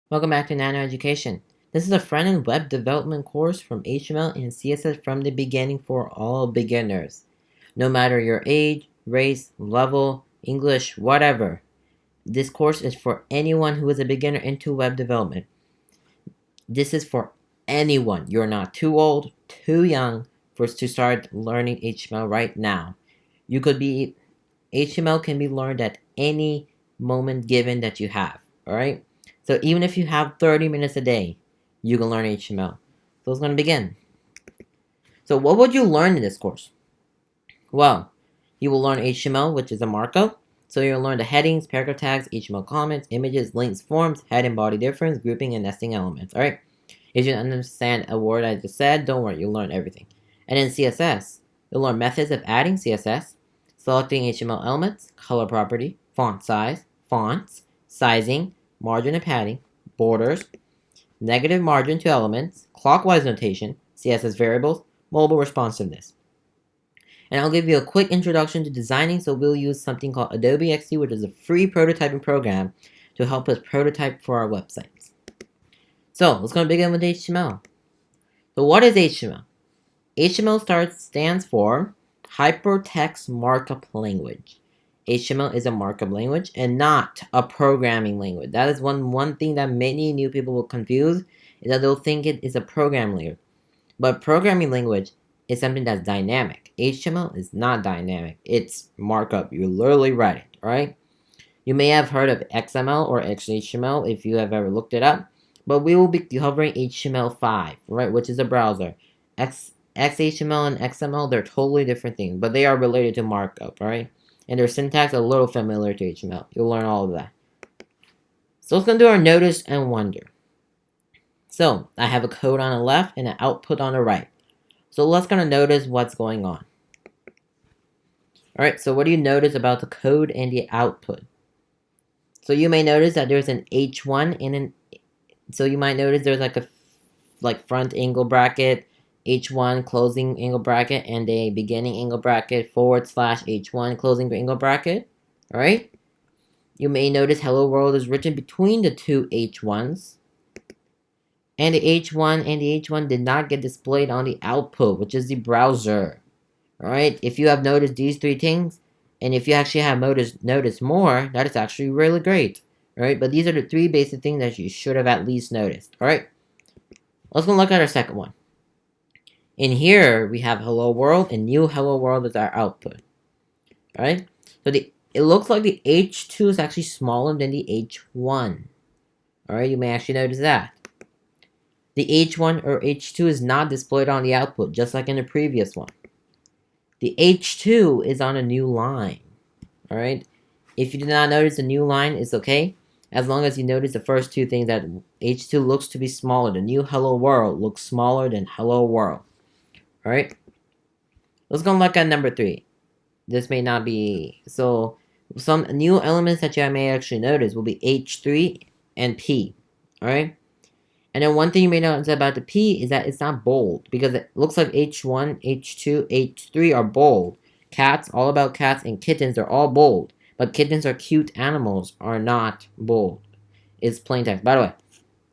Welcome back to Nano Education. This is a front-end web development course from HTML and CSS from the beginning for all beginners. No matter your age, race, level, English, whatever. This course is for anyone who is a beginner into web development. This is for anyone. You're not too old, too young to start learning HTML right now. HTML can be learned at any moment given that you have, alright? So even if you have 30 minutes a day, you can learn HTML. So let's going to begin. So what would you learn in this course? Well, you will learn HTML, which is a markup. So you'll learn the headings, paragraph tags, HTML comments, images, links, forms, head and body difference, grouping, and nesting elements, alright? If you don't understand a word I just said, don't worry, you'll learn everything. And in CSS, you'll learn methods of adding CSS, selecting HTML elements, color property, font size, fonts, sizing, margin and padding, borders, negative margin to elements, clockwise notation, CSS variables, mobile responsiveness. And I'll give you a quick introduction to designing, so we'll use something called Adobe XD, which is a free prototyping program to help us prototype for our websites. So let's go begin with HTML. So what is HTML? HTML stands for Hypertext Markup Language. HTML is a markup language and not a programming language. That is one thing that many new people will confuse, is that they'll think it is a programming language. But programming language is something that's dynamic. HTML is not dynamic. It's markup. You literally write it, right? You may have heard of XML or XHTML if you have ever looked it up, but we will be covering HTML5, right, which is a browser. XHTML and XML, they're totally different things, but they are related to markup, right? And their syntax a little familiar to HTML. You'll learn all of that. So let's go do our notice and wonder. So I have a code on the left and an output on the right. So let's gonna notice what's going on. Alright, so what do you notice about the code and the output? So you may notice that there's an H1 and so you might notice there's like front angle bracket, H1 closing angle bracket, and a beginning angle bracket / H1 closing angle bracket. Alright? You may notice hello world is written between the two H1s. And the H1 did not get displayed on the output, which is the browser. Alright? If you have noticed these three things, and if you actually have noticed more, that is actually really great. Alright? But these are the three basic things that you should have at least noticed. Alright? Let's go look at our second one. In here, we have hello world, and new hello world is our output. Alright? So it looks like the H2 is actually smaller than the H1. Alright, you may actually notice that. The H1 or H2 is not displayed on the output, just like in the previous one. The H2 is on a new line. Alright? If you did not notice the new line, it's okay. As long as you notice the first two things, that H2 looks to be smaller. The new hello world looks smaller than hello world. Alright? Let's go look at number 3. This may not be... So, some new elements that you may actually notice will be H3 and P. Alright? And then one thing you may notice about the P is that it's not bold, because it looks like H1, H2, H3 are bold. Cats, all about cats, and kittens are all bold. But kittens are cute animals, are not bold. It's plain text. By the way,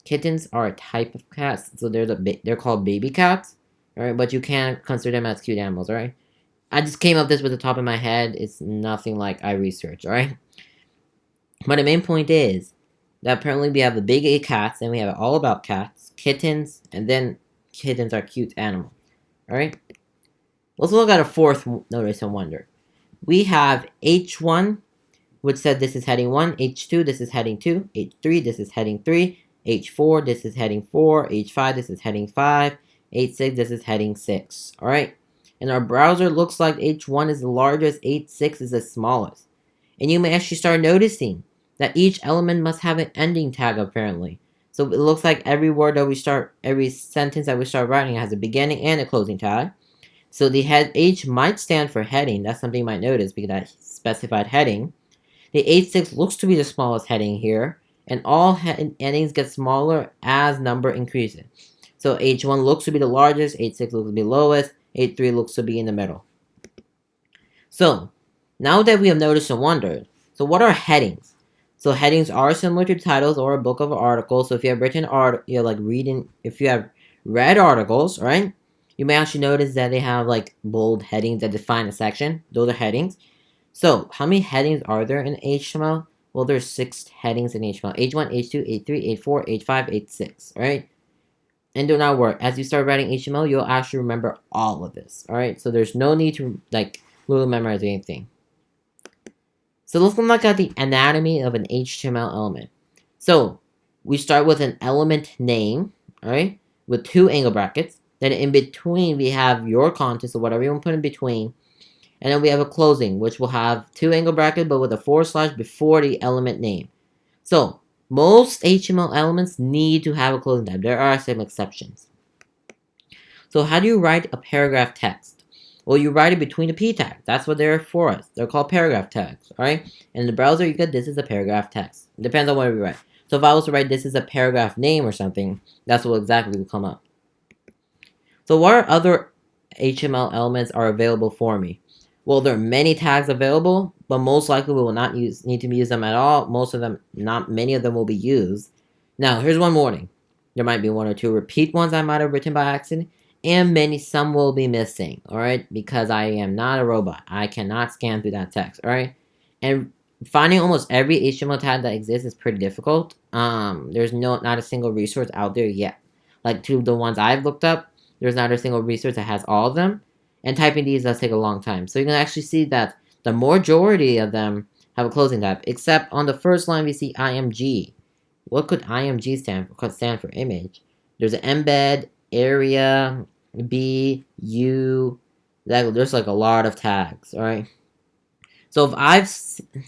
kittens are a type of cats, so they're called baby cats. Alright, but you can't consider them as cute animals, alright? I just came up with this with the top of my head. It's nothing like I researched, alright? But the main point is that apparently we have the big A cats, and we have all about cats, kittens, and then kittens are cute animals. Alright? Let's look at a fourth notice and wonder. We have H1, which said this is heading 1, H2, this is heading 2, H3, this is heading 3, H4, this is heading 4, H5, this is heading 5, H6, this is heading 6. Alright? And our browser looks like H1 is the largest, H6 is the smallest. And you may actually start noticing that each element must have an ending tag, apparently. So it looks like every sentence that we start writing has a beginning and a closing tag. So the H might stand for heading. That's something you might notice because that specified heading. The H6 looks to be the smallest heading here, and all headings get smaller as number increases. So H1 looks to be the largest, H6 looks to be lowest, H3 looks to be in the middle. So, now that we have noticed and wondered, so what are headings? So headings are similar to titles or a book of articles. So if you have written art, if you have read articles, right? You may actually notice that they have like bold headings that define a section. Those are headings. So how many headings are there in HTML? Well, there's 6 headings in HTML. H1, H2, H3, H4, H5, H6, right? And do not worry. As you start writing HTML, you'll actually remember all of this, alright? So there's no need to like really memorize anything. So let's look at the anatomy of an HTML element. So we start with an element name, alright, with 2 angle brackets. Then in between we have your content, so whatever you want to put in between. And then we have a closing, which will have 2 angle brackets, but with a / before the element name. So most HTML elements need to have a closing tag. There are some exceptions. So how do you write a paragraph text? Well, you write it between the p tags. That's what they're for us. They're called paragraph tags, alright? In the browser, you get this is a paragraph text. It depends on what we write. So if I was to write this is a paragraph name or something, that's what exactly will come up. So what other HTML elements are available for me? Well, there are many tags available, but most likely we will not need to use them at all. Not many of them will be used. Now, here's one warning. There might be 1 or 2 repeat ones I might have written by accident, and some will be missing, alright? Because I am not a robot. I cannot scan through that text, alright? And finding almost every HTML tag that exists is pretty difficult. There's not a single resource out there yet. Like two of the ones I've looked up, there's not a single resource that has all of them. And typing these does take a long time. So you can actually see that the majority of them have a closing tab, except on the first line we see IMG. What could IMG stand for? Could stand for image. There's an embed, area, B, U. There's like a lot of tags, alright? So if I've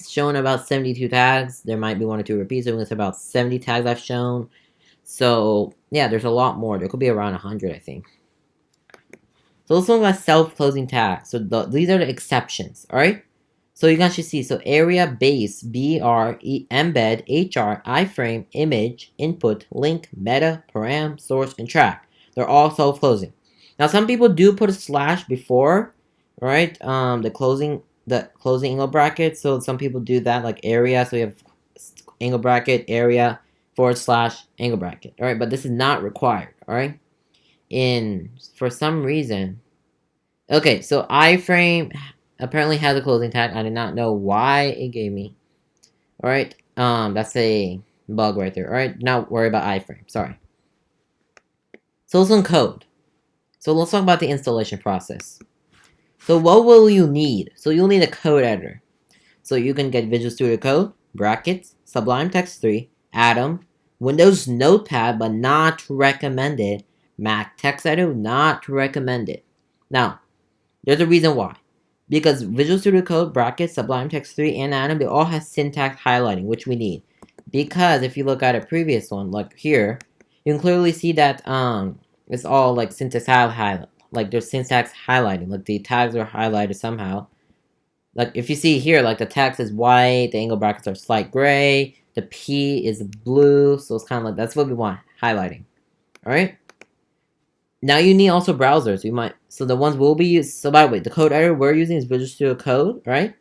shown about 72 tags, there might be 1 or 2 repeats. So it's about 70 tags I've shown. So yeah, there's a lot more. There could be around 100, I think. So let's look at self-closing tags. So these are the exceptions, alright? So you can actually see, so area, base, BR, embed, HR, iframe, image, input, link, meta, param, source, and track. They're all self-closing. Now some people do put a slash before, right? The closing angle bracket. So some people do that, like area. So you have angle bracket, area, / angle bracket. Alright, but this is not required, alright? For some reason, okay, so iframe apparently has a closing tag. I did not know why it gave me. Alright, that's a bug right there. Alright, not worry about iframe, sorry. So let's code. So let's talk about the installation process. So what will you need? So you'll need a code editor. So you can get Visual Studio Code, brackets, Sublime Text 3, Atom, Windows Notepad, but not recommended, Mac Text Editor, not recommended. Now, there's a reason why. Because Visual Studio Code, brackets, Sublime Text 3, and Atom, they all have syntax highlighting, which we need. Because if you look at a previous one, like here, you can clearly see that it's all like syntax highlight. Like there's syntax highlighting, like the tags are highlighted somehow. Like if you see here, like the text is white, the angle brackets are slight gray, the P is blue, so it's kind of like that's what we want, highlighting. Alright? Now you need also browsers. So the ones we'll be using, so by the way, the code editor we're using is Visual Studio Code, right?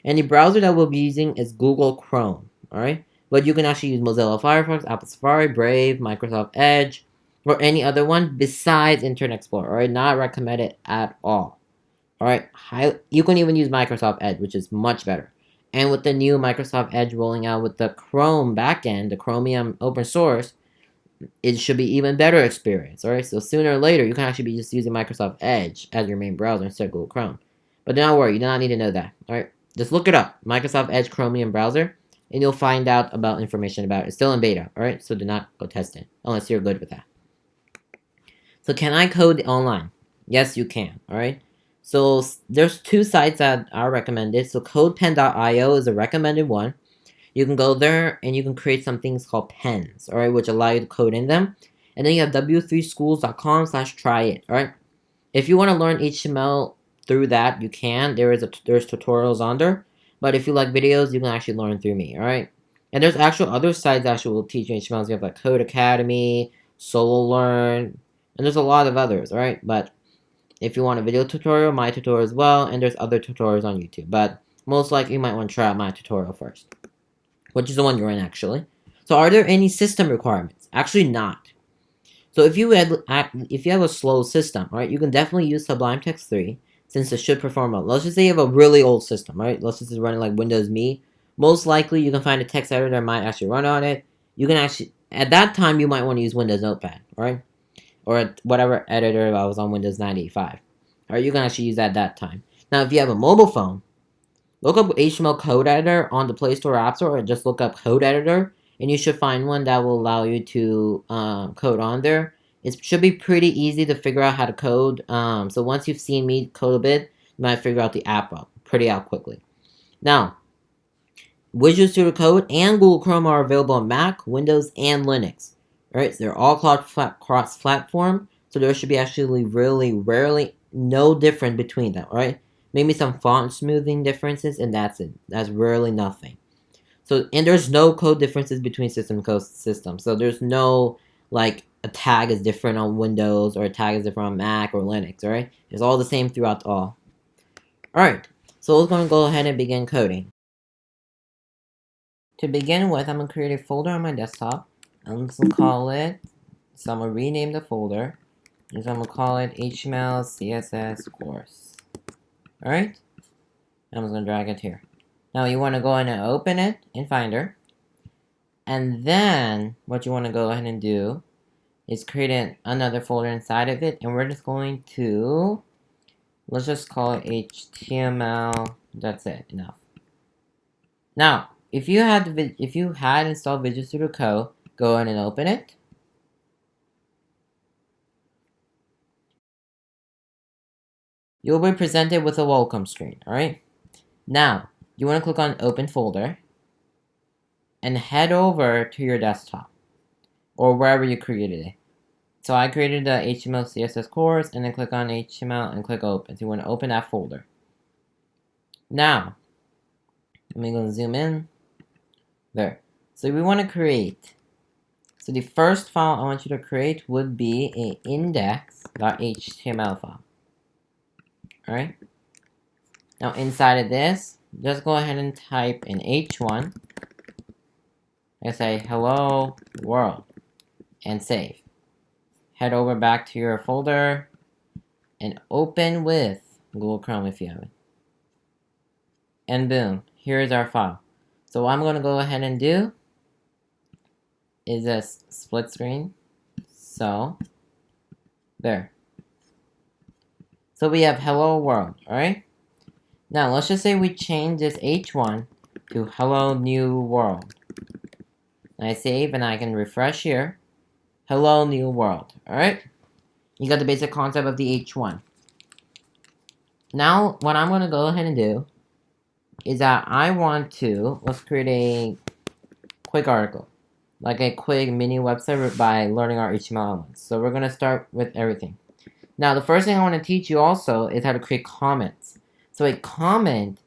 And the browser that we'll be using is Google Chrome, alright? But you can actually use Mozilla Firefox, Apple Safari, Brave, Microsoft Edge, or any other one besides Internet Explorer, alright? Not recommended at all. Alright, you can even use Microsoft Edge, which is much better. And with the new Microsoft Edge rolling out with the Chrome backend, the Chromium open source, it should be even better experience, alright? So sooner or later, you can actually be just using Microsoft Edge as your main browser instead of Google Chrome. But do not worry, you do not need to know that, alright? Just look it up, Microsoft Edge Chromium browser, and you'll find out about information about it. It's still in beta, alright? So do not go test it, unless you're good with that. So can I code online? Yes, you can, alright? So there's 2 sites that are recommended. So codepen.io is a recommended one. You can go there and you can create some things called pens, alright, which allow you to code in them. And then you have w3schools.com/tryit, alright? If you want to learn HTML through that, you can. There's tutorials on there. But if you like videos, you can actually learn through me, alright? And there's actual other sites that actually will teach you HTML. You have like Code Academy, Solo Learn, and there's a lot of others, alright? But if you want a video tutorial, my tutorial as well, and there's other tutorials on YouTube. But most likely you might want to try out my tutorial first. which is the one you're in actually. So are there any system requirements? Actually not. So if you have a slow system, right, you can definitely use Sublime Text 3 since it should perform well. Let's just say you have a really old system, right? Let's just say running like Windows Me. Most likely you can find a text editor that might actually run on it. You can actually, at that time, you might want to use Windows Notepad, right? Or whatever editor that was on Windows 95. Alright, you can actually use that at that time. Now, if you have a mobile phone, look up HTML code editor on the Play Store or App Store, or just look up code editor, and you should find one that will allow you to code on there. It should be pretty easy to figure out how to code. So once you've seen me code a bit, you might figure out the app out quickly. Now, Visual Studio Code and Google Chrome are available on Mac, Windows, and Linux. Alright, so they're all cross-platform, so there should be actually really rarely no difference between them, alright? Maybe some font smoothing differences, and that's it. That's rarely nothing. So, and there's no code differences between systems. So there's no, like, a tag is different on Windows, or a tag is different on Mac or Linux, alright? It's all the same throughout all. Alright, so we're going to go ahead and begin coding. To begin with, I'm going to create a folder on my desktop. I'm just going to call it, so I'm going to rename the folder, and so I'm going to call it HTML CSS course. Alright? I'm just going to drag it here. Now you want to go ahead and open it in Finder, and then what you want to go ahead and do is create another folder inside of it, and we're just going to, let's just call it HTML, that's it, enough. Now, if you had installed Visual Studio Code, go ahead and open it. You'll be presented with a welcome screen, alright? Now, you want to click on Open Folder, and head over to your desktop, or wherever you created it. So I created the HTML CSS course, and then click on HTML and click Open. So you want to open that folder. Now, let me go zoom in. There. So we want to create. So the first file I want you to create would be a index.html file. Alright? Now inside of this, just go ahead and type in h1 and say hello world and save. Head over back to your folder and open with Google Chrome if you have it. And boom, here's our file. So what I'm going to go ahead and do is a split screen. So, there. So we have hello world, alright? Now let's just say we change this h1 to hello new world. And I save and I can refresh here. Hello new world, alright? You got the basic concept of the h1. Now what I'm going to go ahead and do is that I want to, let's create a quick article. Like a quick mini website by learning our HTML elements. So we're going to start with everything. Now the first thing I want to teach you also is how to create comments. So a comment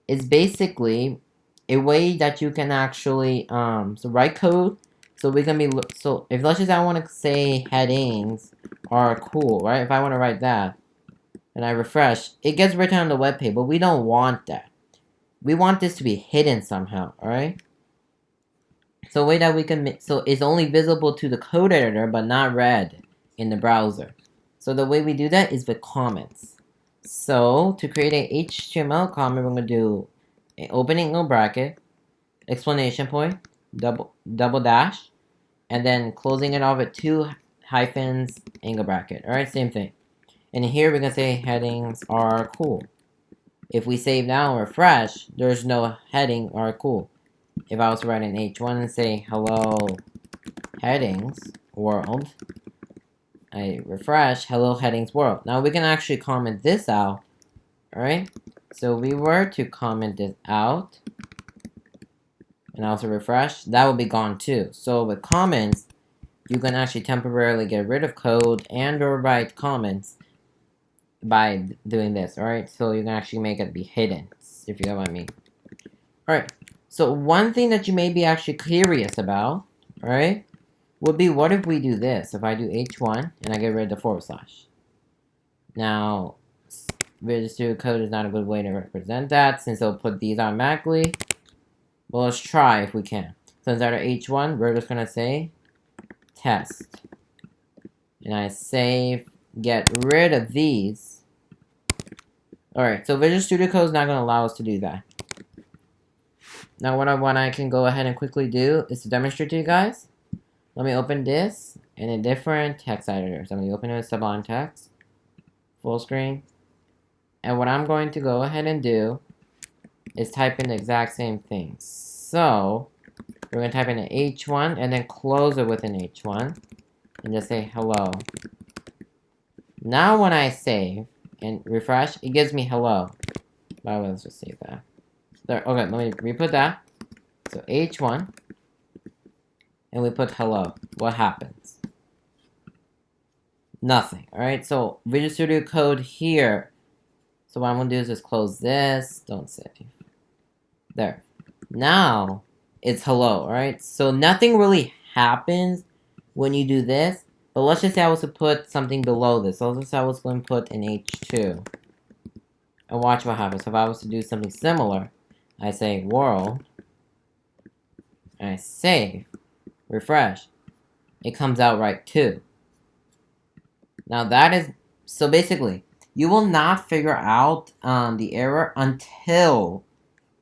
is basically a way that you can actually so write code. So we can be so if let's just say I want to say headings are cool, right? If I want to write that and I refresh, it gets written on the web page, but we don't want that. We want this to be hidden somehow, alright? So a way that we can make, so it's only visible to the code editor but not read in the browser. So the way we do that is with comments. So to create a HTML comment, we're going to do an opening angle bracket, exclamation point, double dash, and then closing it off with 2 hyphens, angle bracket. Alright, same thing. And here we're going to say headings are cool. If we save now and refresh, there's no heading or cool. If I was to write an H1 and say hello headings world, I refresh hello headings world. Now we can actually comment this out. Alright? So we were to comment this out and also refresh, that will be gone too. So with comments, you can actually temporarily get rid of code and or write comments by doing this, alright? So you can actually make it be hidden, if you know what I mean. Alright, so one thing that you may be actually curious about, alright, would be what if we do this? If I do h1 and I get rid of the forward slash. Now, Visual Studio Code is not a good way to represent that since it'll put these automatically. Well, let's try if we can. So instead of H1, we're just gonna say test. And I save, get rid of these. Alright, so Visual Studio Code is not gonna allow us to do that. Now what I can go ahead and quickly do is to demonstrate to you guys. Let me open this in a different text editor. So I'm going to open it with Sublime Text, full screen. And what I'm going to go ahead and do is type in the exact same thing. So we're going to type in an H1 and then close it with an H1 and just say hello. Now when I save and refresh, it gives me hello. By the way, let's just save that. There, okay, let me re-put that. So H1. And we put hello. What happens? Nothing. Alright, so Visual Studio Code here. So what I'm going to do is just close this. Don't save. There. Now, it's hello, alright? So nothing really happens when you do this. But let's just say I was to put something below this. So let's just say I was going to put an H2. And watch what happens. So if I was to do something similar, I say world. And I save. Refresh. It comes out right too. Now that is, so basically, you will not figure out the error until,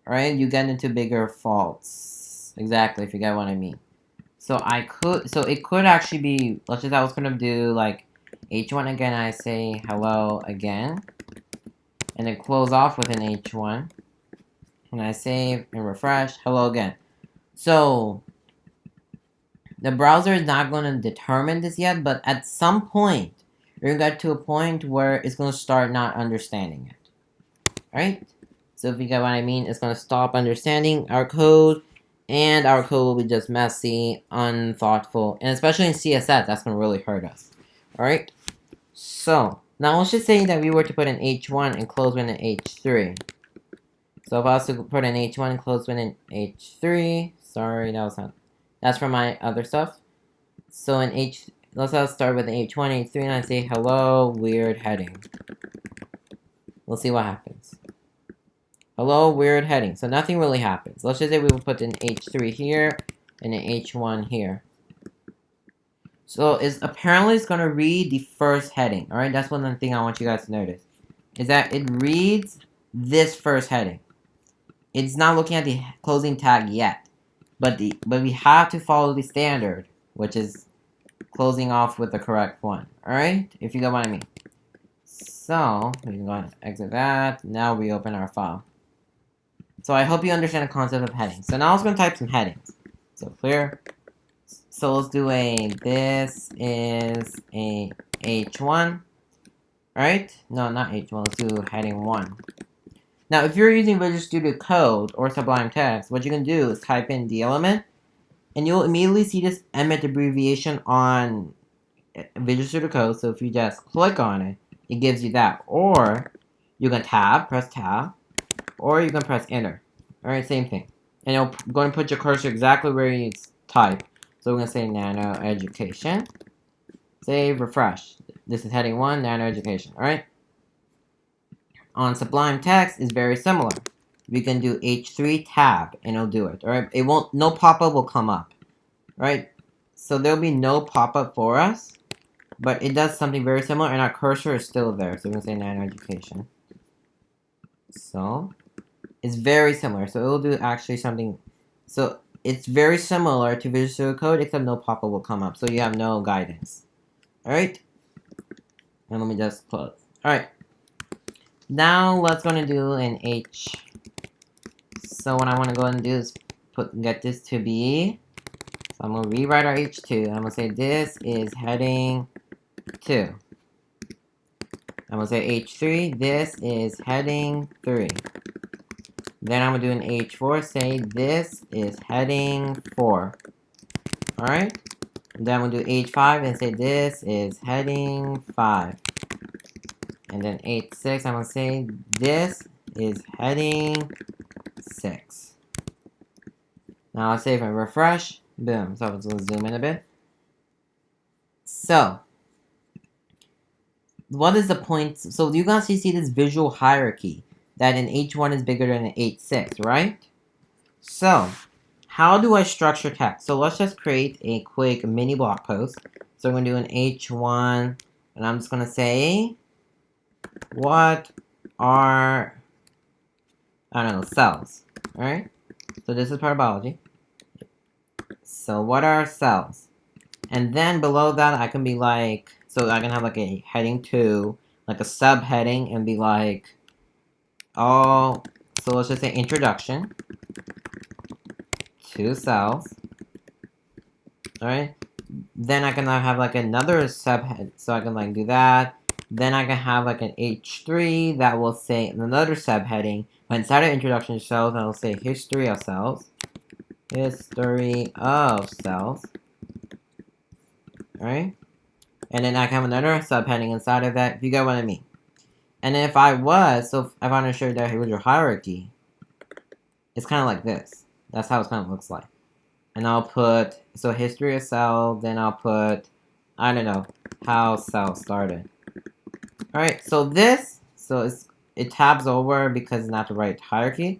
right, you get into bigger faults. Exactly, if you get what I mean. So it could actually be, let's just say I was gonna do like H1 again, I say hello again. And then close off with an H1. And I save and refresh, hello again. So the browser is not going to determine this yet, but at some point, you're going to get to a point where it's going to start not understanding it. Alright? So if you get what I mean, it's going to stop understanding our code, and our code will be just messy, unthoughtful, and especially in CSS, that's going to really hurt us. Alright? So, now let's just say that we were to put an H1 and close with an H3. So if I was to put an H1 and close with an H3, sorry, that was not... That's for my other stuff. So in let's start with an H1, H3, and I say hello, weird heading. We'll see what happens. Hello, weird heading. So nothing really happens. Let's just say we will put an H3 here and an H1 here. So apparently it's gonna read the first heading. Alright, that's one thing I want you guys to notice. Is that it reads this first heading. It's not looking at the closing tag yet. But we have to follow the standard, which is closing off with the correct one. Alright? If you get what I mean. So, we can go ahead and exit that. Now we open our file. So I hope you understand the concept of headings. So now I was going to type some headings. So clear. So let's do this is a H1. Alright? No, not H1. Let's do heading 1. Now, if you're using Visual Studio Code or Sublime Text, what you can do is type in the element, and you'll immediately see this emit abbreviation on Visual Studio Code. So if you just click on it, it gives you that. Or you can press tab, or you can press enter. Alright, same thing. And it'll go and put your cursor exactly where you type. So we're going to say Nano Education. Save, refresh. This is heading 1, Nano Education. Alright? On Sublime Text is very similar. We can do H3 tab and it'll do it. Alright, it won't, no pop-up will come up. Right? So there'll be no pop-up for us, but it does something very similar and our cursor is still there. So we're gonna say Nano Education. So it's very similar. So it'll do actually something. So it's very similar to Visual Studio Code, except no pop-up will come up. So you have no guidance. Alright? And let me just close. Alright. Now let's go and do an H. So what I want to go and do is get this to be. So I'm going to rewrite our H2. I'm going to say this is heading 2. I'm going to say H3. This is heading 3. Then I'm going to do an H4. Say this is heading 4. Alright? Then I'm going to do H5 and say this is heading 5. And then H6, I'm going to say this is heading 6. Now I'll save and refresh. Boom. So let's zoom in a bit. So, what is the point? So you guys see this visual hierarchy that an H1 is bigger than an H6, right? So, how do I structure text? So let's just create a quick mini blog post. So I'm going to do an H1, and I'm just going to say, what are, I don't know, cells, alright? So this is part of biology. So what are cells? And then below that, I can be like, so I can have like a heading 2, like a subheading, and be like, oh, so let's just say introduction to cells, alright? Then I can have like another subhead, so I can like do that. Then I can have like an H3 that will say another subheading, but inside of introduction to cells, I will say history of cells. History of cells. Alright? And then I can have another subheading inside of that, if you get what I mean. And then if I want to show you that here was your hierarchy, it's kind of like this. That's how it kind of looks like. And I'll put, so history of cell, then I'll put, I don't know, how cell started. Alright, so this, it tabs over because it's not the right hierarchy.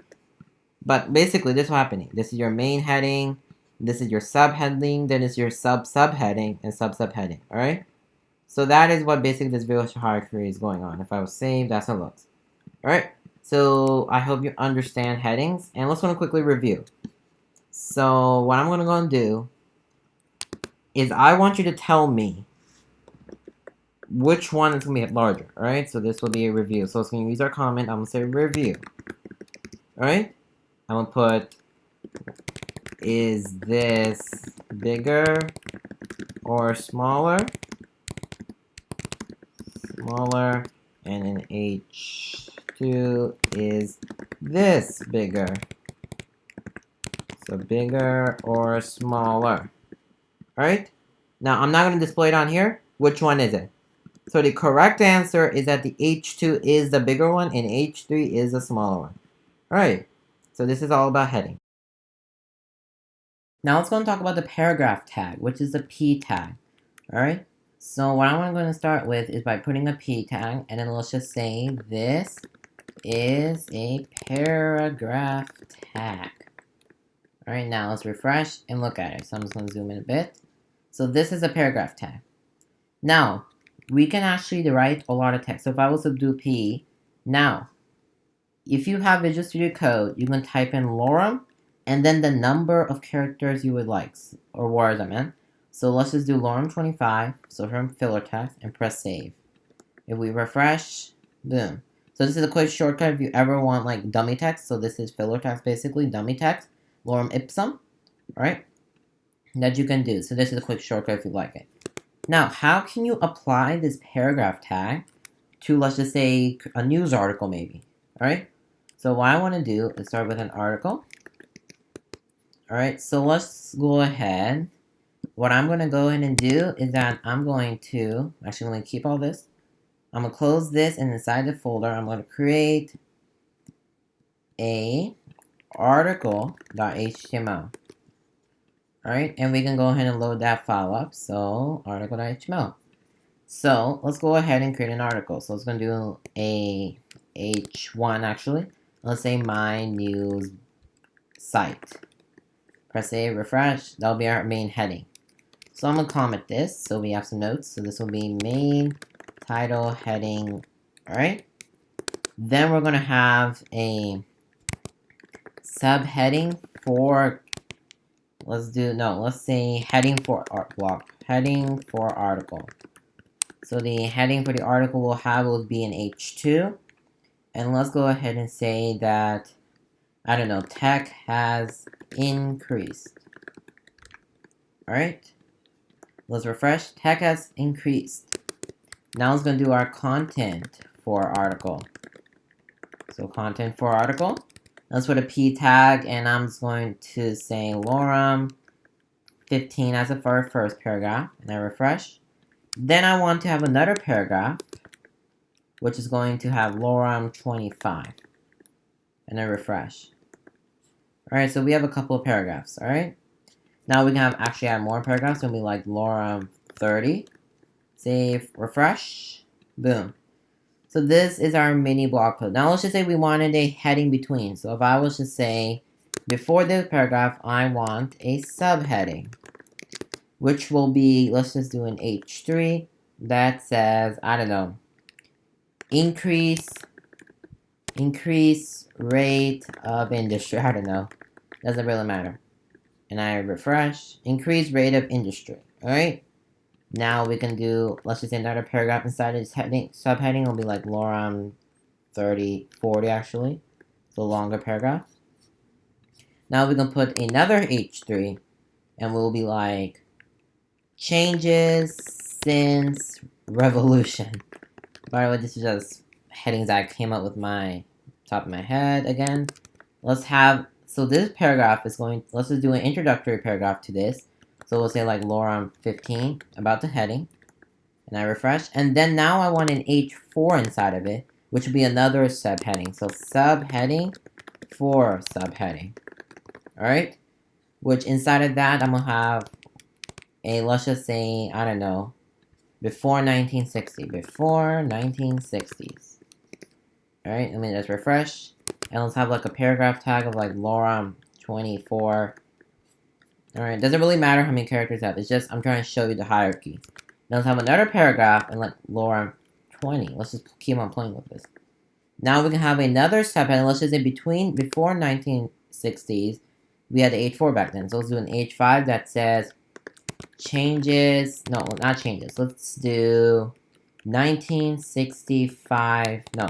But basically, this is what's happening. This is your main heading, this is your subheading, then it's your subheading, and subheading, alright? So that is what basically this video hierarchy is going on. If I was saved, that's how it looks. Alright, so I hope you understand headings, and let's want to quickly review. So what I'm going to go and do is I want you to tell me which one is going to be larger, alright? So this will be a review. So it's going to use our comment. I'm going to say review. Alright? I'm going to put, is this bigger or smaller? Smaller. And in H2, is this bigger? So bigger or smaller? Alright? Now, I'm not going to display it on here. Which one is it? So the correct answer is that the H2 is the bigger one and H3 is the smaller one. Alright, so this is all about heading. Now let's go and talk about the paragraph tag, which is the P tag. Alright, so what I'm going to start with is by putting a P tag, and then let's just say this is a paragraph tag. Alright, now let's refresh and look at it. So I'm just going to zoom in a bit. So this is a paragraph tag. Now, we can actually write a lot of text. So if I was to do P, now, if you have Visual Studio Code, you can type in lorem, and then the number of characters you would like, or words I meant. So let's just do lorem 25, so from filler text, and press save. If we refresh, boom. So this is a quick shortcut if you ever want like dummy text. So this is filler text basically, dummy text, lorem ipsum, right? That you can do. So this is a quick shortcut if you like it. Now, how can you apply this paragraph tag to, let's just say, a news article maybe, alright? So what I want to do is start with an article. Alright, so let's go ahead. What I'm going to go ahead and do is that I'm going to keep all this. I'm going to close this, and inside the folder, I'm going to create a article.html. Alright, and we can go ahead and load that file up. So, article.html. So, let's go ahead and create an article. So, it's going to do a H1 actually. Let's say my news site. Press A, refresh. That'll be our main heading. So, I'm going to comment this. So, we have some notes. So, this will be main title heading. Alright. Then we're going to have a subheading for, let's say heading for heading for article. So the heading for the article will be an H2. And let's go ahead and say that, I don't know, tech has increased. Alright. Let's refresh. Tech has increased. Now it's going to do our content for article. So content for article. Let's put a P tag, and I'm just going to say lorem 15 as a first paragraph, and I refresh. Then I want to have another paragraph, which is going to have lorem 25, and I refresh. Alright, so we have a couple of paragraphs, alright? Now we can actually add more paragraphs, and we like lorem 30. Save, refresh, boom. So this is our mini blog post. Now let's just say we wanted a heading between. So if I was to say before this paragraph, I want a subheading, which will be, let's just do an H3 that says, I don't know, increase rate of industry. I don't know. Doesn't really matter. And I refresh. Increase rate of industry. Alright? Now we can do, let's just say another paragraph inside of this heading. Subheading will be like lorem 40 actually. So longer paragraph. Now we can put another H3 and we'll be like changes since revolution. By the way, this is just headings that I came up with my top of my head again. Let's have, so this paragraph is going, let's just do an introductory paragraph to this. So we'll say like lorem 15 about the heading. And I refresh. And then now I want an H4 inside of it, which would be another subheading. So subheading for subheading. Alright? Which inside of that, I'm going to have a, let's just say, I don't know, before 1960. Before 1960s. Alright, let me just refresh. And let's have like a paragraph tag of like lorem 24. Alright, doesn't really matter how many characters I have. It's just, I'm trying to show you the hierarchy. Now let's have another paragraph and like lorem 20. Let's just keep on playing with this. Now we can have another subheading. Let's just say before 1960s, we had the H4 back then. So let's do an H5 that says changes, no, not changes. Let's do 1965, no.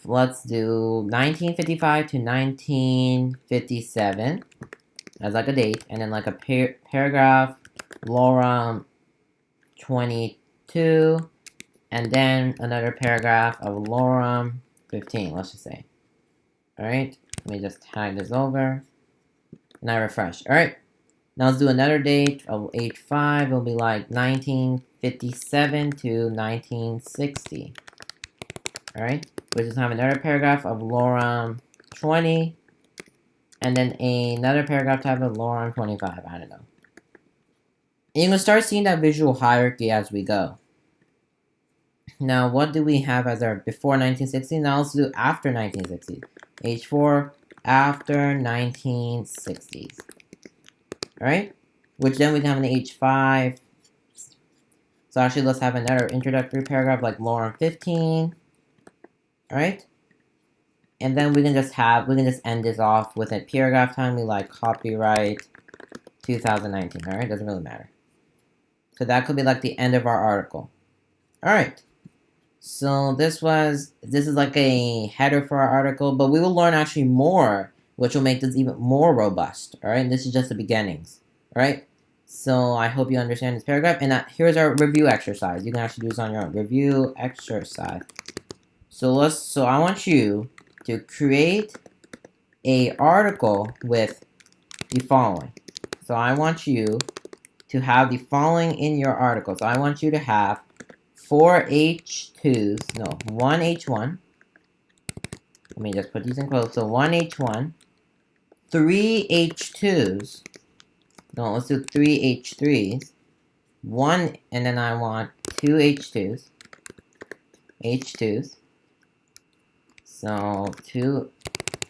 Let's do 1955 to 1957 as like a date. And then like a paragraph, lorem 22. And then another paragraph of lorem 15, let's just say. Alright, let me just tag this over. And I refresh. Alright, now let's do another date of H5. It'll be like 1957 to 1960. Alright, we just have another paragraph of lorem 20. And then another paragraph type of lorem 25. I don't know. And you can start seeing that visual hierarchy as we go. Now, what do we have as our before 1960? Now let's do after 1960. H4 after 1960s. Alright? Which then we can have an H5. So actually, let's have another introductory paragraph like lorem 15. Alright? And then we can just end this off with a paragraph time. We like copyright 2019. Alright? Doesn't really matter. So that could be like the end of our article. Alright. So this is like a header for our article, but we will learn actually more, which will make this even more robust. Alright? This is just the beginnings. Alright? So I hope you understand this paragraph. And here's our review exercise. You can actually do this on your own. Review exercise. So I want you to create a article with the following. So I want you to have the following in your article. So I want you to have 4 H2s, no, 1 H1. Let me just put these in quotes. So 1 H1, 3 H2s. No, let's do 3 H3s. 1, and then I want 2 H2s. H2s. So 2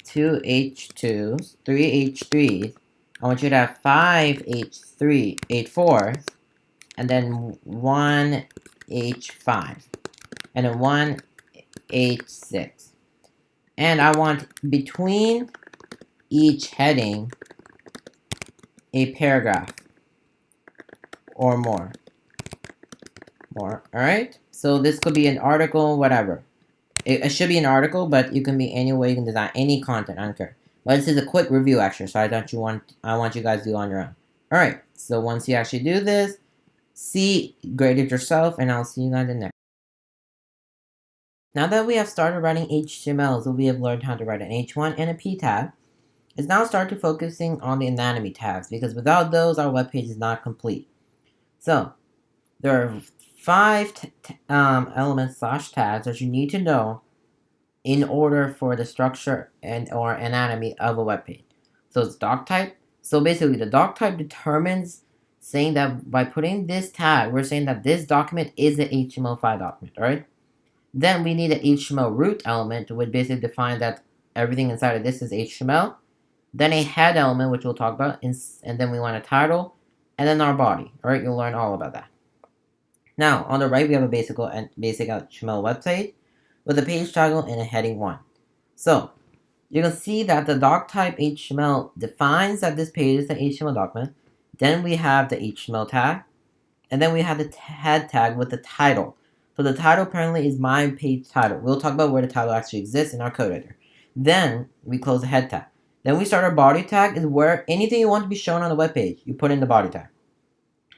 H2s, 3 H3s. I want you to have 5 H4s, and then 1 H5, and then 1 H6. And I want between each heading a paragraph or more. Alright? So this could be an article, whatever. It should be an article, but you can be any way you can design any content, I don't care. But this is a quick review exercise that I want you guys to do on your own. Alright, so once you actually do this, grade it yourself, and I'll see you guys in the next. Now that we have started writing HTML, so we have learned how to write an H1 and a P tag, it's now started focusing on the anatomy tags, because without those, our web page is not complete. So, there are 5 elements / tags that you need to know in order for the structure or anatomy of a web page. So it's doc type. So basically, the doc type determines saying that by putting this tag, we're saying that this document is an HTML5 document, alright? Then we need an HTML root element, which basically defines that everything inside of this is HTML. Then a head element, which we'll talk about, and then we want a title, and then our body. Alright, you'll learn all about that. Now, on the right, we have a basic HTML website with a page title and a heading 1. So, you can see that the doc type HTML defines that this page is the HTML document. Then we have the HTML tag, and then we have the head tag with the title. So the title apparently is my page title. We'll talk about where the title actually exists in our code editor. Then we close the head tag. Then we start our body tag, is where anything you want to be shown on the web page, you put in the body tag.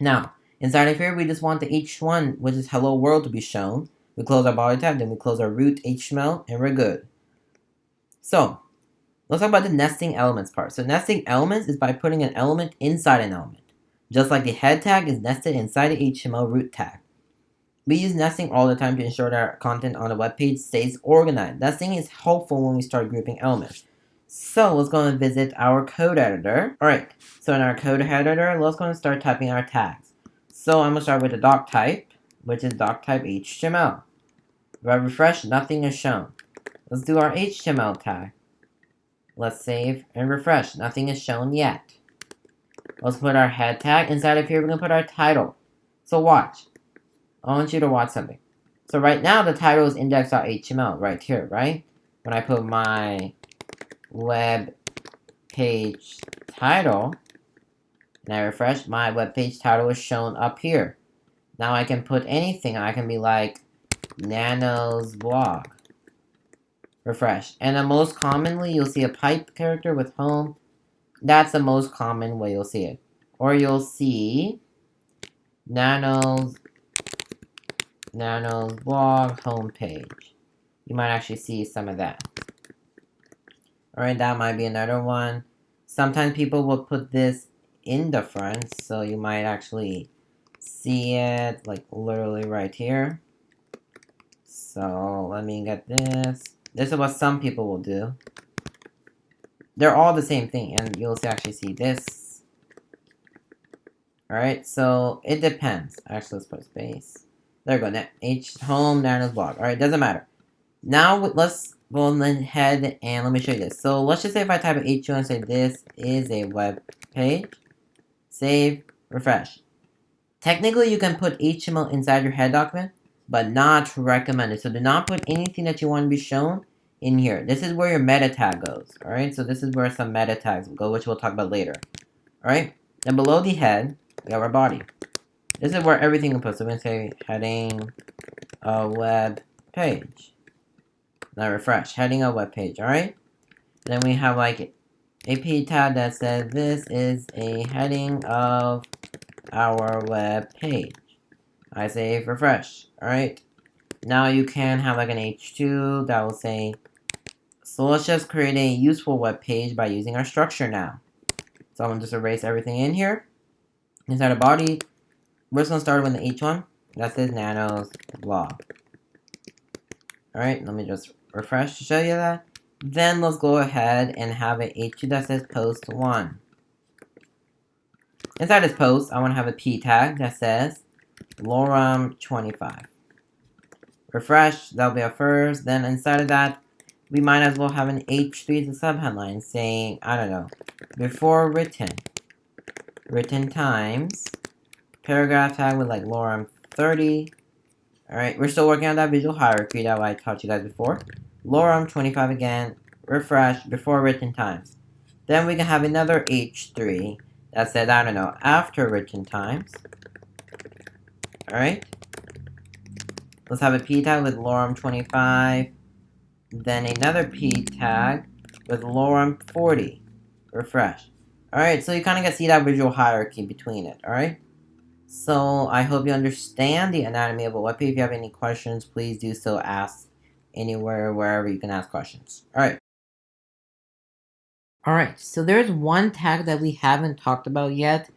Now, inside of here, we just want the H1, which is hello world, to be shown. We close our body tag, then we close our root HTML, and we're good. So, let's talk about the nesting elements part. So nesting elements is by putting an element inside an element. Just like the head tag is nested inside the HTML root tag. We use nesting all the time to ensure that our content on the web page stays organized. Nesting is helpful when we start grouping elements. So let's go and visit our code editor. Alright, so in our code editor, let's go and start typing our tags. So I'm going to start with the doc type, which is doc type HTML. If I refresh, nothing is shown. Let's do our HTML tag. Let's save and refresh. Nothing is shown yet. Let's put our head tag. Inside of here, we're going to put our title. So watch. I want you to watch something. So right now, the title is index.html right here, right? When I put my web page title, and I refresh, my web page title is shown up here. Now I can put anything. I can be like Nano's blog. Refresh. And then most commonly, you'll see a pipe character with home. That's the most common way you'll see it. Or you'll see Nano's blog homepage. You might actually see some of that. Alright, that might be another one. Sometimes people will put this in the front, so you might actually see it like literally right here. So let me get this. This is what some people will do. They're all the same thing, and you'll actually see this. Alright, so it depends. Actually, let's put space. There we go. Home Nano's blog. Alright, doesn't matter. Now let's go ahead and let me show you this. So let's just say if I type H2 and say this is a web page. Save, refresh. Technically, you can put HTML inside your head document, but not recommended. So do not put anything that you want to be shown in here. This is where your meta tag goes. Alright, so this is where some meta tags will go, which we'll talk about later. Alright, then below the head, we have our body. This is where everything will put. So we're going to say heading a web page. Now refresh, heading a web page, alright? Then we have like a p tag that says this is a heading of our web page. I say refresh, alright? Now you can have like an H2 that will say, so let's just create a useful web page by using our structure now. So I'm going to just erase everything in here. Inside a body, we're just going to start with the H1. That says Nano's blog. Alright, let me just refresh to show you that. Then let's go ahead and have an H2 that says post 1. Inside this post, I want to have a p tag that says lorem 25. Refresh, that'll be our first. Then inside of that, we might as well have an H3 as a subheadline saying, I don't know, before written times, paragraph tag with like lorem 30. Alright, we're still working on that visual hierarchy that I taught you guys before. Lorem 25 again, refresh, before written times. Then we can have another H3 that says, I don't know, after written times. Alright. Let's have a p tag with lorem 25. Then another p tag with lorem 40. Refresh. Alright, so you kind of get to see that visual hierarchy between it, alright? So I hope you understand the anatomy of a web page. If you have any questions, please do so ask anywhere, wherever you can ask questions. Alright. Alright, so there's one tag that we haven't talked about yet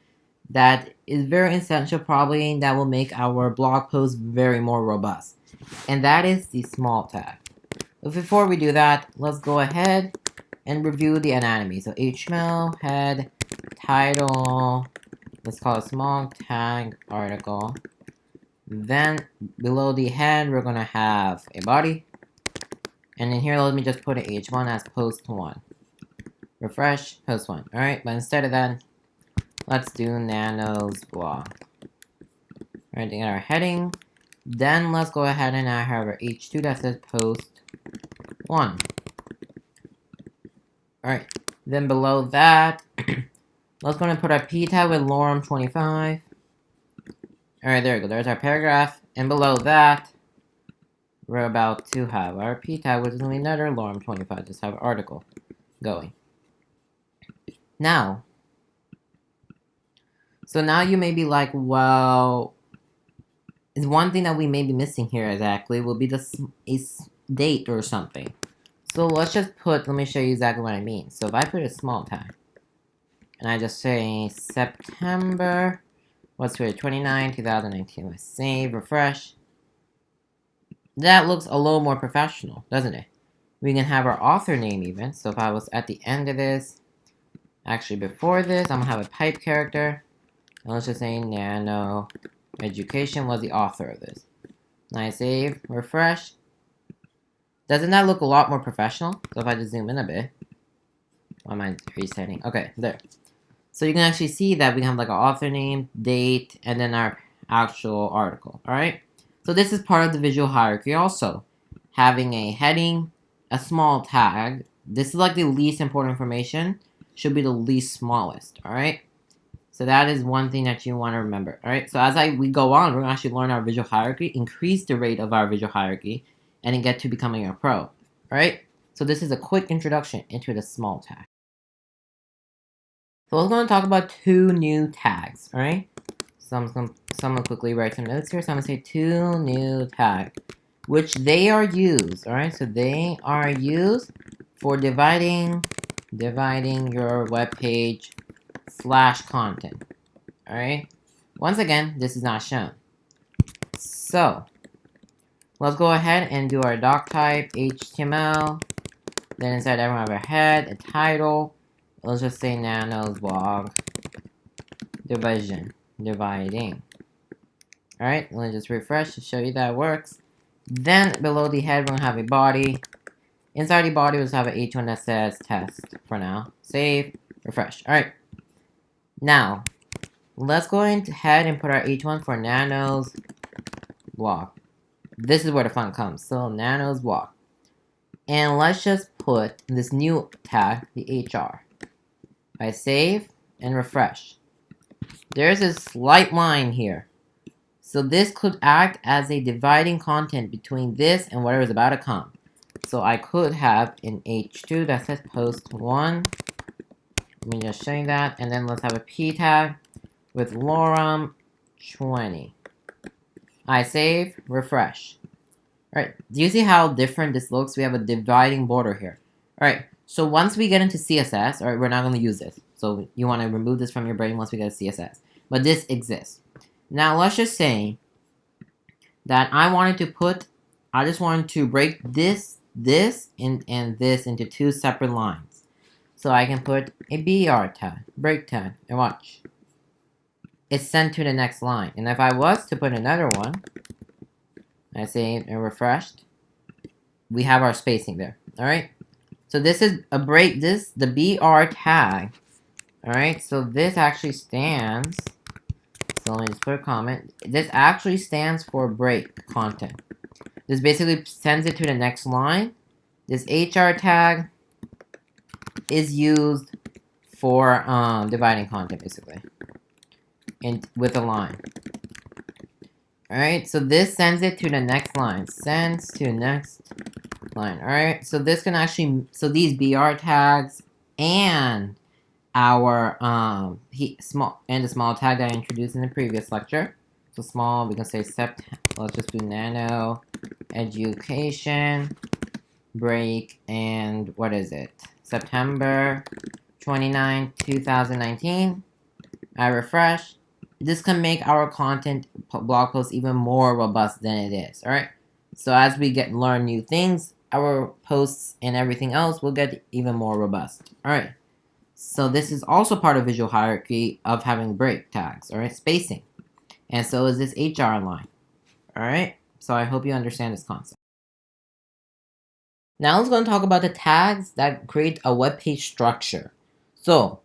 that is very essential probably, and that will make our blog post very more robust. And that is the small tag. But before we do that, let's go ahead and review the anatomy. So HTML, head, title, let's call it small tag article. Then below the head, we're going to have a body. And in here, let me just put an H1 as post 1. Refresh, post 1. Alright, but instead of that, let's do Nano's blog. Alright, then our heading. Then let's go ahead and have our H2 that says post 1. Alright, then below that, let's go and put our p tag with lorem 25. Alright, there we go. There's our paragraph. And below that, we're about to have our p tag, which is going to be another lorem 25. Just have an article going. Now, so now you may be like, well, is one thing that we may be missing here exactly will be the date or something. So let's just let me show you exactly what I mean. So if I put a small tag, and I just say September, what's here, 29, 2019, let's save, refresh. That looks a little more professional, doesn't it? We can have our author name even. So if I was at the end of this, actually before this, I'm gonna have a pipe character. And let's just say Nano Education was the author of this. Nice, save, refresh. Doesn't that look a lot more professional? So if I just zoom in a bit. Why am I resetting? Okay, there. So you can actually see that we have like our author name, date, and then our actual article. Alright? So this is part of the visual hierarchy also. Having a heading, a small tag. This is like the least important information. Should be the least smallest. Alright? So that is one thing that you want to remember. Alright? So as we go on, we're going to actually learn our visual hierarchy, increase the rate of our visual hierarchy, and then get to becoming a pro. Alright? So this is a quick introduction into the small tag. So we're going to talk about 2 new tags. Alright? So I'm going to quickly write some notes here. So I'm going to say 2 new tags, which they are used. Alright? So they are used for dividing your web page / content. Alright? Once again, this is not shown. So let's go ahead and do our doc type, HTML. Then inside that, we have our head, a title. Let's just say Nano's blog. Dividing. Alright, let me just refresh to show you that it works. Then below the head, we're going to have a body. Inside the body, we'll just have an H1 that says test for now. Save, refresh. Alright. Now, let's go ahead and put our H1 for Nano's blog. This is where the fun comes. So, Nano's blog. And let's just put this new tag, the HR. I save and refresh. There's a slight line here. So this could act as a dividing content between this and whatever is about to come. So I could have an H2 that says post 1. Let me just show you that. And then let's have a P tag with lorem 20. I save, refresh. Alright, do you see how different this looks? We have a dividing border here. Alright, so once we get into CSS, alright, we're not going to use this. So you want to remove this from your brain once we get to CSS. But this exists. Now let's just say that I just wanted to break this, and this into 2 separate lines. So I can put a BR tag, break tag, and watch. It's sent to the next line. And if I was to put another one, I saved and refreshed, we have our spacing there. Alright? So this is a break, the BR tag. Alright, so this actually stands, so let me just put a comment. This actually stands for break content. This basically sends it to the next line. This HR tag is used for dividing content, basically, and with a line. Alright, so this sends it to the next line. Sends to next line. Alright, so this can actually, so these BR tags and our the small tag that I introduced in the previous lecture. So small, we can say let's just do Nano Education break, and what is it? September 29, 2019. I refresh. This can make our content blog post even more robust than it is. Alright? So as we learn new things, our posts and everything else will get even more robust. Alright. So this is also part of visual hierarchy of having break tags, alright? Spacing. And so is this HR line. Alright? So I hope you understand this concept. Now let's go and talk about the tags that create a web page structure. So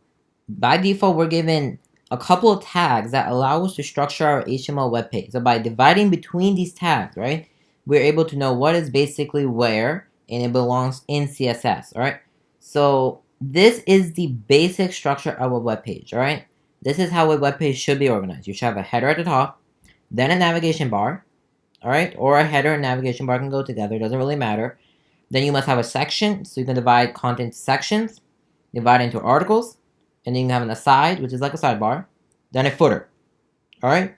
by default, we're given a couple of tags that allow us to structure our HTML web page. So by dividing between these tags, right, we're able to know what is basically where, and it belongs in CSS, alright? So this is the basic structure of a web page, alright? This is how a web page should be organized. You should have a header at the top, then a navigation bar, alright? Or a header and navigation bar can go together, doesn't really matter. Then you must have a section, so you can divide content into sections, divide into articles, and then you can have an aside, which is like a sidebar, then a footer, alright?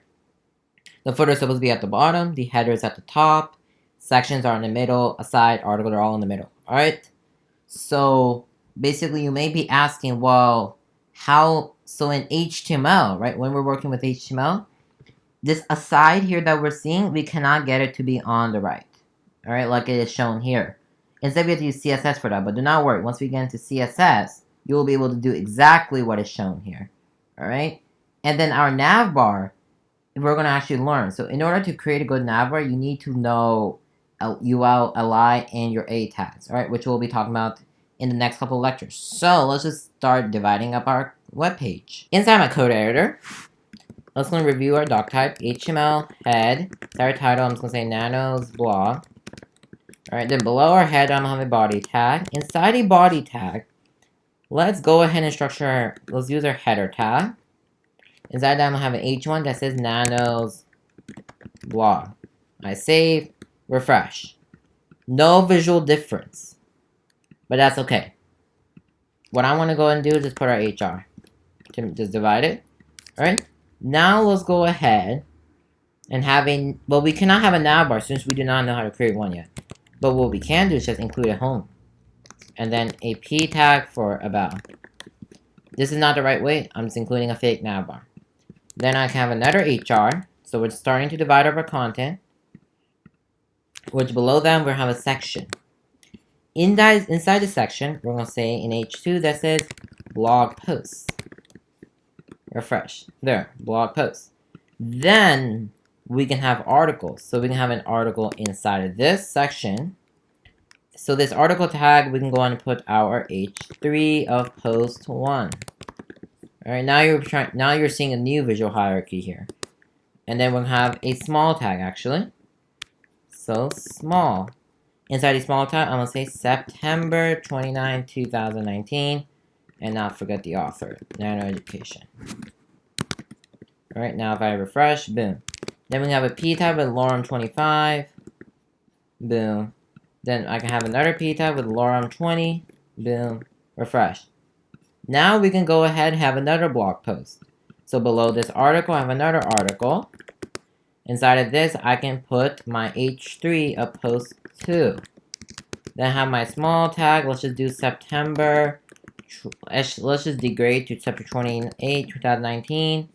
The footer is supposed to be at the bottom, the header is at the top, sections are in the middle, aside, articles are all in the middle, alright? So basically you may be asking, well, so in HTML, right, when we're working with HTML, this aside here that we're seeing, we cannot get it to be on the right, alright, like it is shown here. Instead we have to use CSS for that, but do not worry, once we get into CSS, you will be able to do exactly what is shown here, alright? And then our nav bar, we're going to actually learn. So in order to create a good nav bar, you need to know UL, LI, and your A tags, alright? Which we'll be talking about in the next couple of lectures. So let's just start dividing up our web page. Inside my code editor, let's go and review our doc type, HTML, head, our title, I'm just going to say Nano's blog. Alright, then below our head, I'm going to have a body tag. Inside a body tag, let's go ahead and structure, let's use our header tag. Inside that, I'm going to have an H1 that says Nano's blog. I save, refresh. No visual difference. But that's okay. What I want to go and do is just put our HR. Just divide it. Alright? Now let's go ahead and have a, well, we cannot have a nav bar since we do not know how to create one yet. But what we can do is just include a home. And then a P tag for about. This is not the right way. I'm just including a fake nav bar. Then I can have another HR. So we're starting to divide up our content. Which below that, we're going to have a section. Inside the section, we're going to say in H2 that says blog posts. Refresh. There, blog posts. Then we can have articles. So we can have an article inside of this section. So this article tag, we can go on and put our H3 of post 1. Alright, now you're seeing a new visual hierarchy here. And then we'll have a small tag actually. So small. Inside the small tag, I'm gonna say September 29, 2019. And not forget the author, Nano Education. Alright, now if I refresh, boom. Then we have a P tag with Lorem25. Boom. Then I can have another P tag with Lorem20. Boom. Refresh. Now we can go ahead and have another blog post. So below this article, I have another article. Inside of this, I can put my H3 of post 2. Then I have my small tag. Let's just do September. Let's just degrade to September 28, 2019.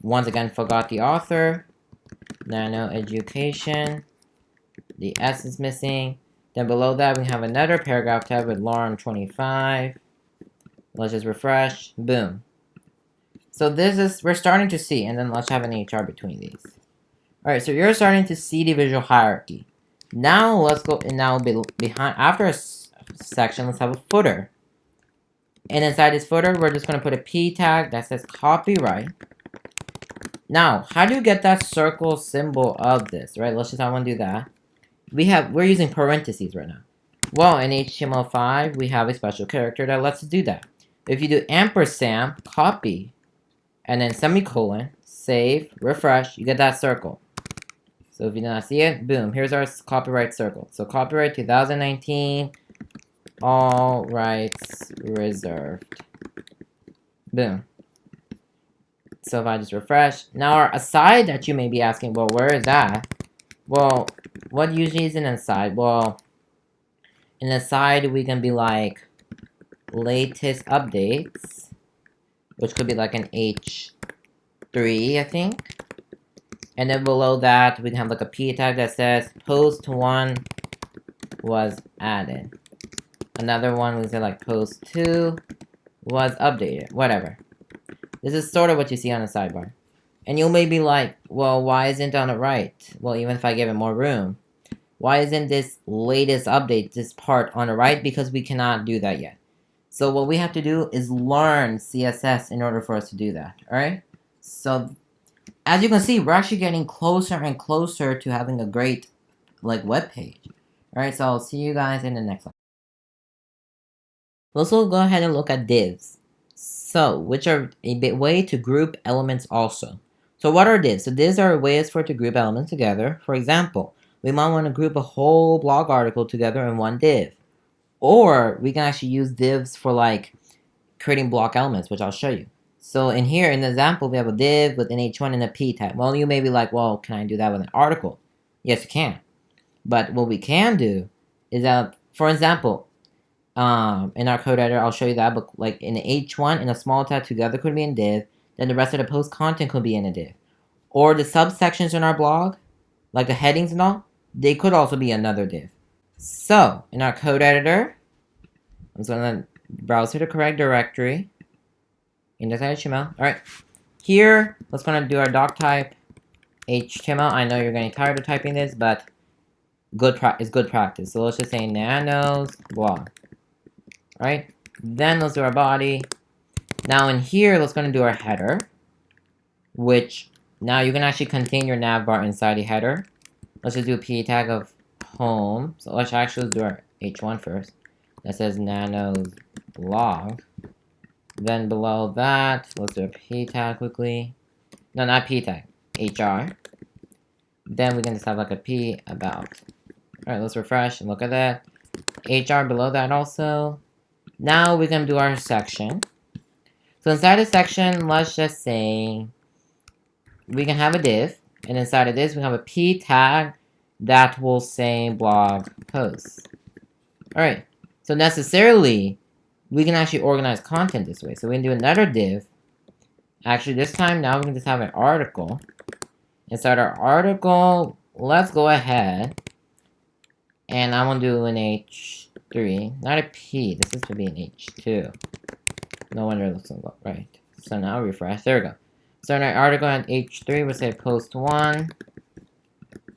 Once again, forgot the author. Nano Education. The S is missing. Then below that, we have another paragraph tag with Lorem25. Let's just refresh. Boom. So this is, we're starting to see, and then let's have an HR between these. Alright, so you're starting to see the visual hierarchy. Now let's go, and now behind, after a section, let's have a footer. And inside this footer, we're just going to put a P tag that says copyright. Now, how do you get that circle symbol of this, right? Let's just, I want to do that. We're using parentheses right now. Well, in HTML5, we have a special character that lets us do that. If you do ampersand, copy, and then semicolon, save, refresh, you get that circle. So if you do not see it, boom, here's our copyright circle. So copyright 2019, all rights reserved. Boom. So if I just refresh, now our aside that you may be asking, well, where is that? Well, what usually is an aside? Well, in aside, we can be like latest updates, which could be like an H3, I think. And then below that, we can have like a P tag that says post 1 was added. Another one, we say like post 2 was updated, whatever. This is sort of what you see on the sidebar. And you may be like, well, why isn't it on the right? Well, even if I give it more room. why isn't this latest update, this part on the right? Because we cannot do that yet. So what we have to do is learn CSS in order for us to do that, alright? So as you can see, we're actually getting closer and closer to having a great web page. Alright, so I'll see you guys in the next one. Let's go ahead and look at divs. So, which are a way to group elements also. So what are divs? So divs are ways for to group elements together. For example, we might want to group a whole blog article together in one div. Or we can actually use divs for creating block elements, which I'll show you. So in here, in the example, we have a div with an h1 and a p tag. Well, you may be like, well, can I do that with an article? Yes, you can. But what we can do is that, for example, in our code editor, I'll show you that, but like in h1 and a small tag together could be in div, then the rest of the post content could be in a div. Or the subsections in our blog, like the headings and all, they could also be another div. So, in our code editor, I'm just going to browse to the correct directory, index.html. Alright, here, let's going to do our doc type HTML. I know you're getting tired of typing this, but it's good practice. So let's just say Nano's blog. Alright, then let's do our body. Now in here, let's going to do our header, which now you can actually contain your nav bar inside the header. Let's just do a p tag of home. So let's actually do our h1 first. That says Nano's blog. Then below that, let's do a p tag quickly. No, not p tag, hr. Then we can just have like a p about. Alright, let's refresh and look at that. hr below that also. Now we can do our section. So inside the section, let's just say we can have a div, and inside of this we have a p tag that will say blog posts. Alright, so necessarily we can actually organize content this way. So we can do another div. Actually, this time now we can just have an article. Inside our article, let's go ahead and I want to do an h3, not a p. This is to be an h2. No wonder it looks so right. So now refresh. There we go. So in our article at h3, we'll say post 1.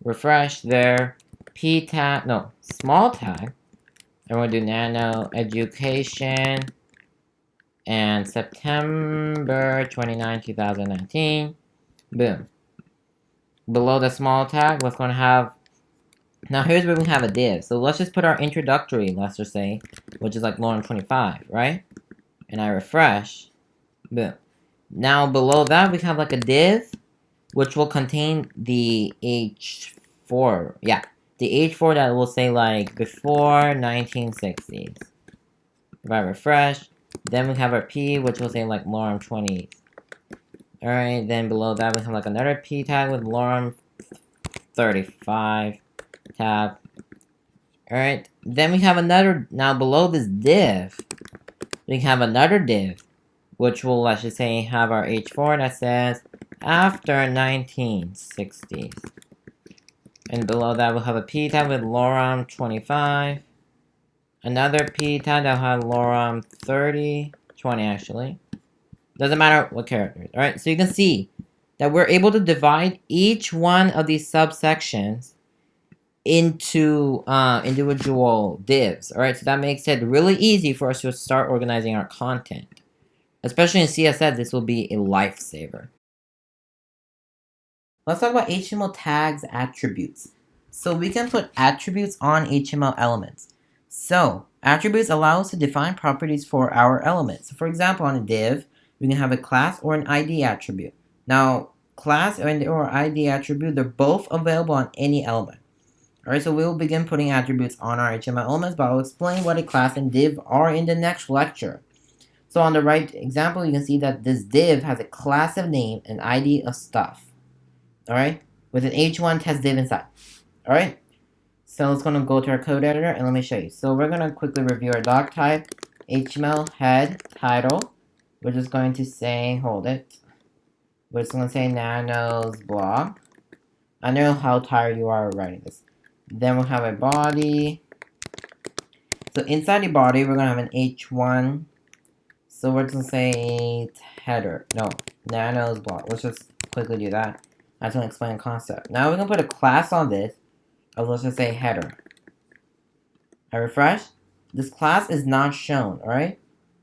Refresh there. P tag, no, small tag. And we'll do Nano Education. And September 29, 2019. Boom. Below the small tag, we're going to have... Now here's where we have a div. So let's just put our introductory, let's just say, which is like Lorem 25, right? And I refresh. Boom. Now below that we have like a div which will contain the h4. Yeah, the h4 that will say like before 1960s. If I refresh, then we have our p which will say like lorem 20. Alright, then below that we have like another p tag with lorem 35 tab. Alright, then we have another, now below this div, we have another div, which will, let's just say, have our h4 that says after 1960s. And below that we'll have a p tag with lorem 25. Another p tag that will have lorem 30, 20 actually. Doesn't matter what characters. Alright, so you can see that we're able to divide each one of these subsections into individual divs. Alright, so that makes it really easy for us to start organizing our content. Especially in CSS, this will be a lifesaver. Let's talk about HTML tags attributes. So we can put attributes on HTML elements. So attributes allow us to define properties for our elements. So for example, on a div, we can have a class or an ID attribute. Now, class or ID attribute, they're both available on any element. Alright, so we'll begin putting attributes on our HTML elements, but I'll explain what a class and div are in the next lecture. So on the right example, you can see that this div has a class of name and ID of stuff. Alright, with an h1 test div inside. Alright, so let's gonna go to our code editor and let me show you. So we're gonna quickly review our doc type, HTML head title. We're just going to say, hold it. We're just gonna say Nano's blog. I know how tired you are writing this. Then we'll have a body. So inside the body, we're gonna have an h1. So we're just gonna say header. No, Nano's blog. Let's just quickly do that. I just want to explain the concept. Now we're gonna put a class on this. let's just say header. I refresh. This class is not shown, alright?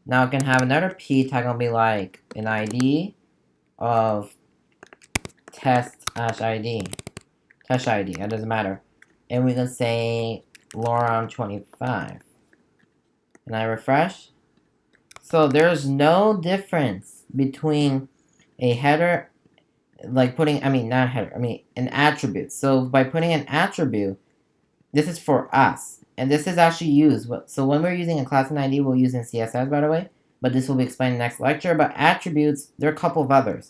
Now I can have another p tag gonna be like an ID of test-id. Test ID, that doesn't matter. And we can say lorem25. And I refresh. So there's no difference between a header, like putting, not header, an attribute. So by putting an attribute, this is for us. And this is actually used. So when we're using a class and ID, we'll use in CSS, by the way. But this will be explained in the next lecture. But attributes, there are a couple of others.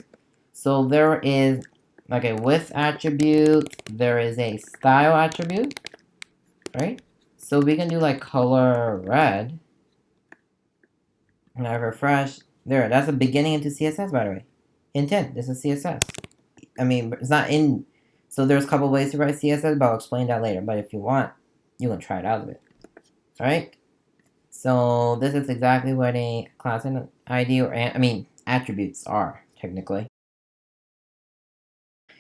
So there is like a width attribute. There is a style attribute, right? So we can do like color red. And I refresh. There, that's a beginning into CSS, by the way. Intent, this is CSS. It's not in. So there's a couple ways to write CSS, but I'll explain that later. But if you want, you can try it out a bit. Alright? So this is exactly what a class and ID or attributes are, technically.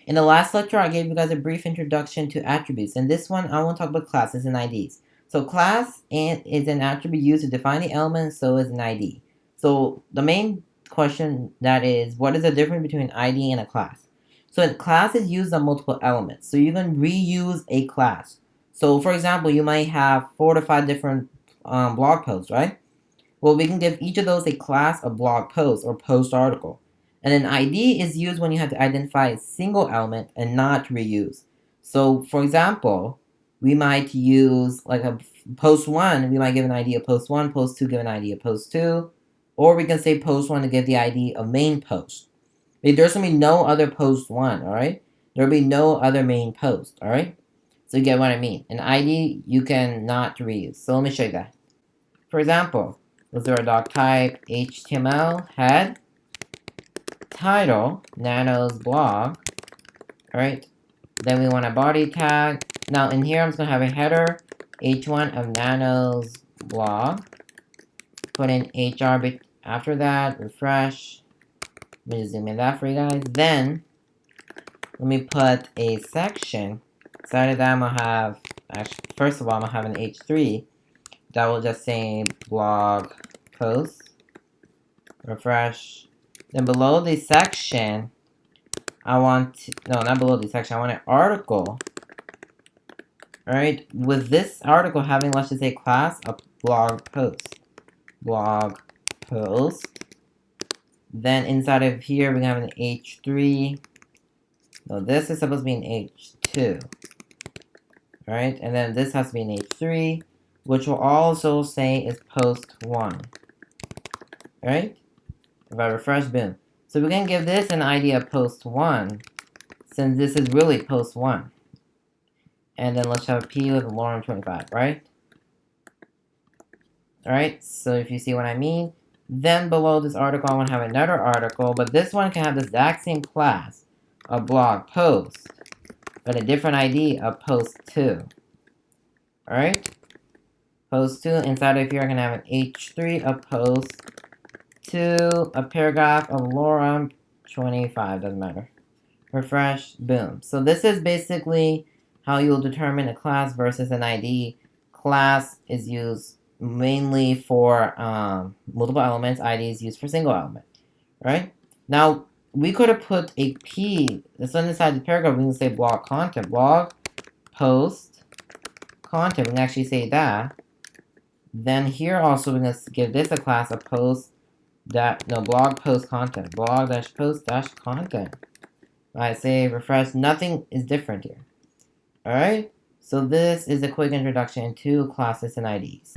In the last lecture, I gave you guys a brief introduction to attributes. In this one, I want to talk about classes and IDs. So class is an attribute used to define the element, so is an ID. So the main question that is, what is the difference between an ID and a class? So a class is used on multiple elements. So you can reuse a class. So for example, you might have 4 to 5 different blog posts, right? Well, we can give each of those a class of blog post or post article. And an ID is used when you have to identify a single element and not reuse. So for example, we might use like a post 1, we might give an ID of post 1, post 2 give an ID of post 2, or we can say post 1 to give the ID of main post. There's going to be no other post 1, alright? There'll be no other main post, alright? So you get what I mean. An ID you can not reuse. So let me show you that. For example, let's do our doc type HTML head title Nano's blog. Alright. Then we want a body tag. Now in here I'm just gonna have a header h1 of Nano's blog. Put in HR after that, refresh. Let me zoom in that for you guys. Then let me put a section. Inside of that I'm gonna have, actually first of all I'm gonna have an h3 that will just say blog post. Refresh. Then below the section I want not below the section, I want an article. Alright, with this article having, let's just say, class of blog post. Blog post. Then inside of here we have an h3. No, this is supposed to be an h2. Alright, and then this has to be an h3, which will also say is post 1. Alright? If I refresh, boom. So we're going to give this an ID of post 1, since this is really post 1. And then let's have a P with lorem25, right? Alright, so if you see what I mean. Then below this article, I want to have another article, but this one can have the exact same class of blog post, but a different ID of post 2. Alright? Post 2, inside of here, I can have an H3 of post 2, a paragraph of lorem 25, doesn't matter. Refresh, boom. So this is basically how you'll determine a class versus an ID. Class is used mainly for multiple elements. ID is used for single element, right? Now, we could have put a P, that's on the side of the paragraph, we can say blog content, blog post content, we can actually say that. Then here also we're going to give this a class of post blog post content, blog dash post dash content. I say refresh, nothing is different here. Alright, so this is a quick introduction to classes and IDs.